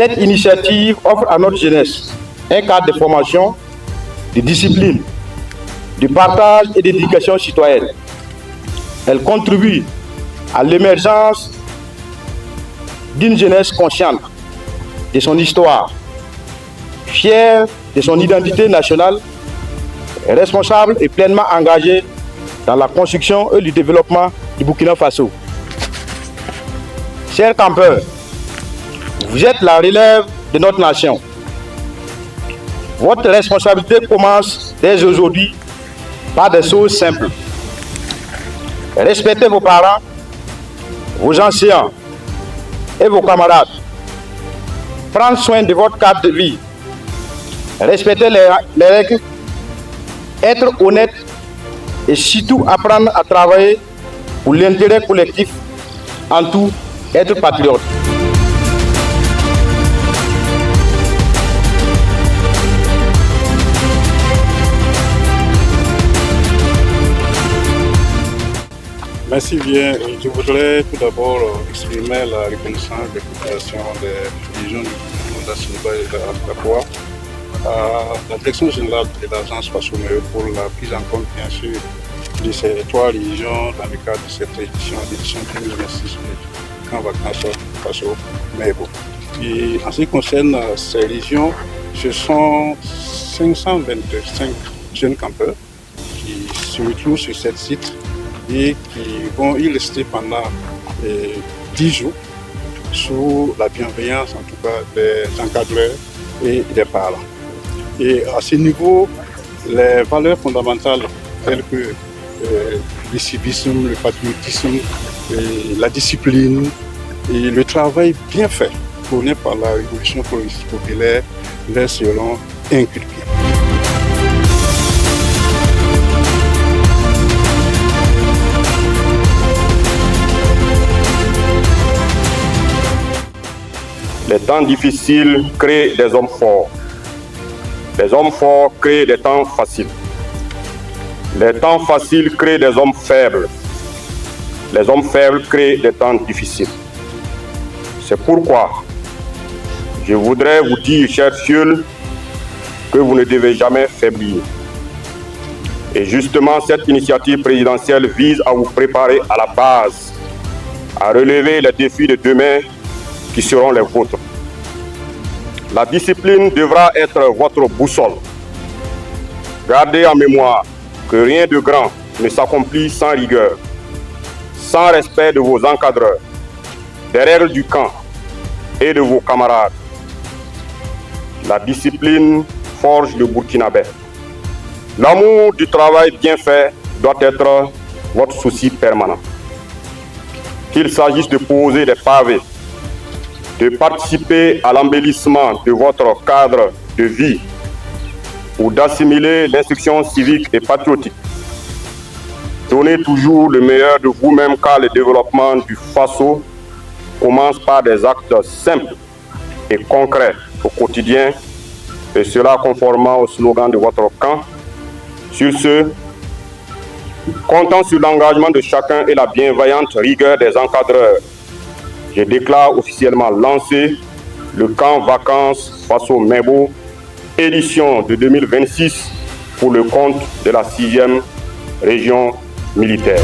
Cette initiative offre à notre jeunesse un cadre de formation, de discipline, de partage et d'éducation citoyenne. Elle contribue à l'émergence d'une jeunesse consciente de son histoire, fière de son identité nationale, responsable et pleinement engagée dans la construction et le développement du Burkina Faso. Chers campeurs, vous êtes la relève de notre nation. Votre responsabilité commence dès aujourd'hui par des choses simples. Respectez vos parents, vos anciens et vos camarades. Prendre soin de votre cadre de vie. Respecter les règles. Être honnête et surtout apprendre à travailler pour l'intérêt collectif. En tout, être patriote. Merci bien. Je voudrais tout d'abord exprimer la reconnaissance des populations des régions du Nord-Assiniba et de l'Afrique à la direction générale de l'agence Faso-Meyo pour la prise en compte, bien sûr, de ces trois régions dans le cadre de cette édition 2026 du camp vacances Faso-Meyo. Et en ce qui concerne ces régions, ce sont 525 jeunes campeurs qui se retrouvent sur ce site et qui vont y rester pendant 10 jours sous la bienveillance en tout cas des encadreurs et des parents. Et à ce niveau, les valeurs fondamentales telles que le civisme, le patriotisme, la discipline et le travail bien fait prôné par la révolution progressiste populaire leur seront inculqués. Les temps difficiles créent des hommes forts. Les hommes forts créent des temps faciles. Les temps faciles créent des hommes faibles. Les hommes faibles créent des temps difficiles. C'est pourquoi je voudrais vous dire, chers fioles, que vous ne devez jamais faiblir. Et justement, cette initiative présidentielle vise à vous préparer à la base, à relever les défis de demain qui seront les vôtres. La discipline devra être votre boussole. Gardez en mémoire que rien de grand ne s'accomplit sans rigueur, sans respect de vos encadreurs, des règles du camp et de vos camarades. La discipline forge le Burkinabé. L'amour du travail bien fait doit être votre souci permanent. Qu'il s'agisse de poser des pavés, de participer à l'embellissement de votre cadre de vie ou d'assimiler l'instruction civique et patriotique. Donnez toujours le meilleur de vous-même car le développement du Faso commence par des actes simples et concrets au quotidien et cela conformément au slogan de votre camp. Sur ce, comptant sur l'engagement de chacun et la bienveillante rigueur des encadreurs, je déclare officiellement lancé le camp vacances Faso-Meyo, édition de 2026 pour le compte de la 6e région militaire.